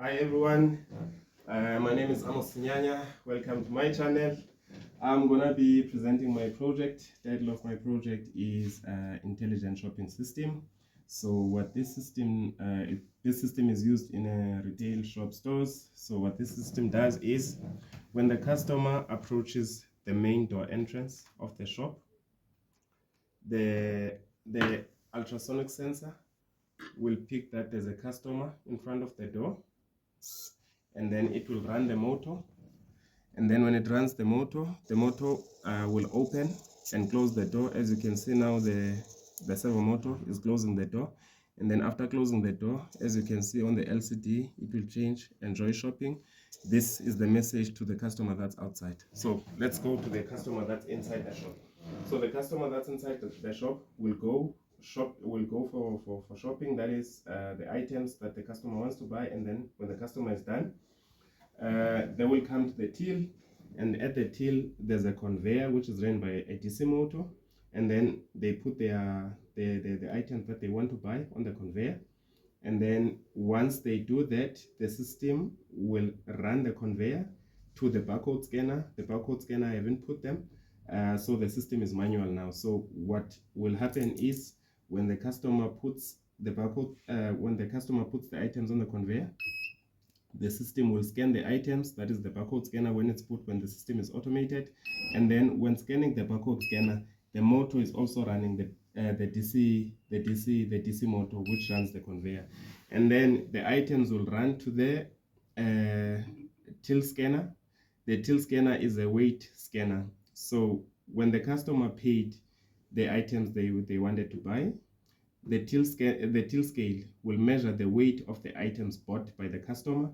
Hi everyone, my name is Amos Nyanya. Welcome to my channel. I'm gonna be presenting my project. Title of my project is Intelligent Shopping System. So what this system is used in retail shop stores. So what this system does is when the customer approaches the main door entrance of the shop, the ultrasonic sensor will pick that there's a customer in front of the door, and then it will run the motor. And then when it runs the motor will open and close the door. As you can see now, the servo motor is closing the door. And then after closing the door, as you can see on the LCD, it will change enjoy shopping. This is the message to the customer that's outside. So let's go to the customer that's inside the shop. So the customer that's inside the shop will go for shopping. That is the items that the customer wants to buy. And then when the customer is done, they will come to the till, and at the till there's a conveyor which is run by a DC motor, and then they put the items that they want to buy on the conveyor. And then once they do that, the system will run the conveyor to the barcode scanner. The barcode scanner, I haven't put them, so the system is manual now. So what will happen is when the customer puts the barcode, when the customer puts the items on the conveyor, the system will scan the items. That is the barcode scanner when the system is automated. And then when scanning the barcode scanner, the motor is also running the DC motor which runs the conveyor. And then the items will run to the till scanner. The till scanner is a weight scanner. So when the customer paid the items they wanted to buy, the till scale will measure the weight of the items bought by the customer,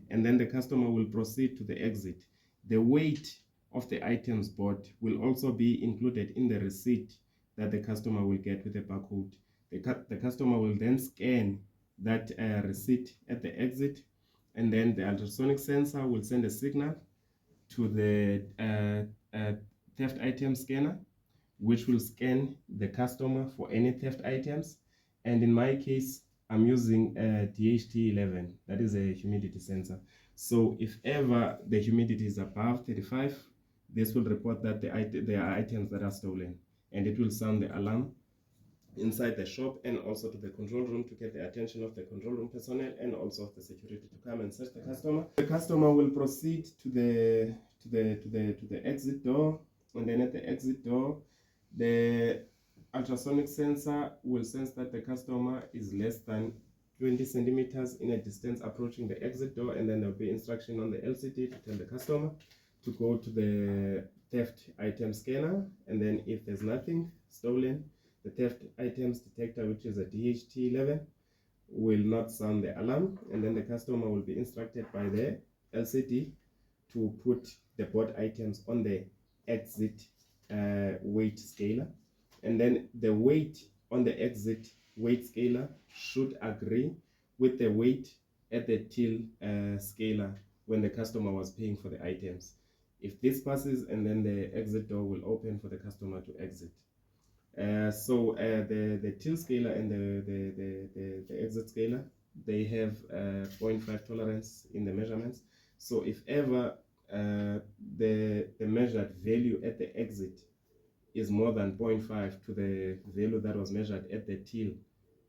and then the customer will proceed to the exit. The weight of the items bought will also be included in the receipt that the customer will get with the barcode. The customer will then scan that receipt at the exit, and then the ultrasonic sensor will send a signal to the theft item scanner, which will scan the customer for any theft items. And in my case, I'm using a DHT11, that is a humidity sensor. So if ever the humidity is above 35, this will report that there are items that are stolen, and it will sound the alarm inside the shop and also to the control room to get the attention of the control room personnel and also of the security to come and search the customer. The customer will proceed to the exit door, and then at the exit door, the ultrasonic sensor will sense that the customer is less than 20 centimeters in a distance approaching the exit door, and then there'll be instruction on the LCD to tell the customer to go to the theft item scanner. And then if there's nothing stolen, the theft items detector, which is a DHT11, will not sound the alarm, and then the customer will be instructed by the LCD to put the bought items on the exit weight scaler. And then the weight on the exit weight scaler should agree with the weight at the till scaler when the customer was paying for the items. If this passes, and then the exit door will open for the customer to exit. So the till scaler and the exit scaler, they have 0.5 tolerance in the measurements. So if ever the measured value at the exit is more than 0.5 to the value that was measured at the till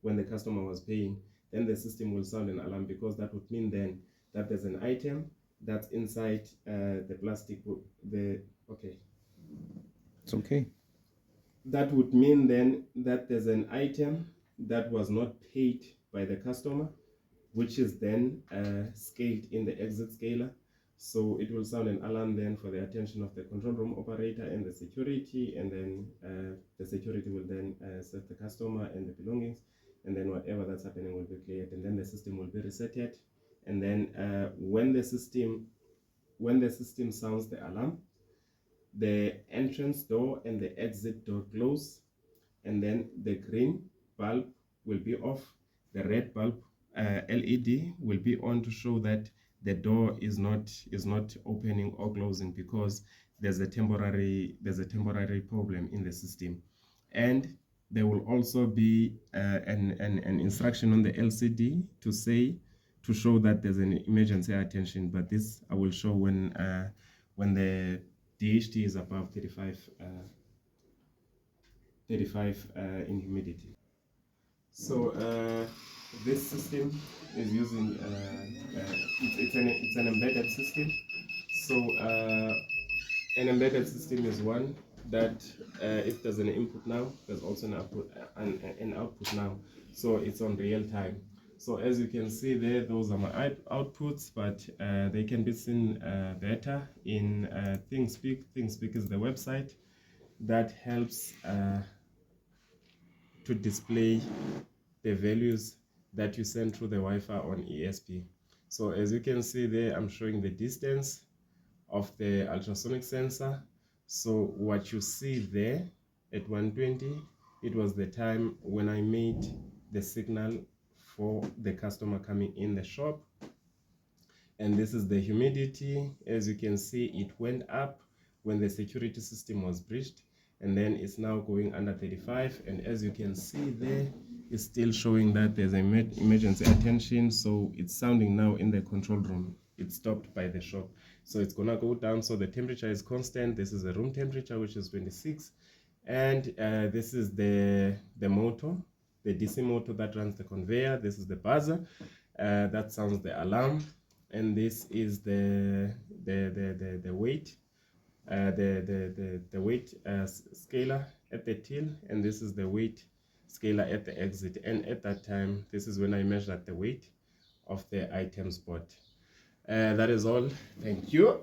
when the customer was paying, then the system will sound an alarm, because that would mean then that there's an item that's inside the plastic. It's okay. That would mean then that there's an item that was not paid by the customer, which is then scaled in the exit scaler. So it will sound an alarm then for the attention of the control room operator and the security, and then the security will then search the customer and the belongings, and then whatever that's happening will be cleared, and then the system will be resetted. And then when the system sounds the alarm, the entrance door and the exit door close, and then the green bulb will be off, the red bulb LED will be on to show that the door is not opening or closing, because there's a temporary problem in the system. And there will also be an instruction on the LCD to say to show that there's an emergency attention, but this I will show when the DHT is above 35 in humidity. So this system is using it's an embedded system. So an embedded system is one that if there's an input now, there's also an output now. So it's on real time. So as you can see there, those are my outputs, but they can be seen better in ThinkSpeak. ThinkSpeak is the website that helps to display the values that you send through the Wi-Fi on ESP. So as you can see there, I'm showing the distance of the ultrasonic sensor. So what you see there at 120, it was the time when I made the signal for the customer coming in the shop. And this is the humidity. As you can see, it went up when the security system was breached, and then it's now going under 35. And as you can see there, it's still showing that there's an emergency attention. So it's sounding now in the control room. It's stopped by the shop. So it's gonna go down. So the temperature is constant. This is the room temperature, which is 26. And this is the motor, the DC motor that runs the conveyor. This is the buzzer that sounds the alarm. And this is the weight, the weight scaler at the till, and this is the weight scaler at the exit. And at that time, this is when I measured the weight of the item spot. That is all. Thank you.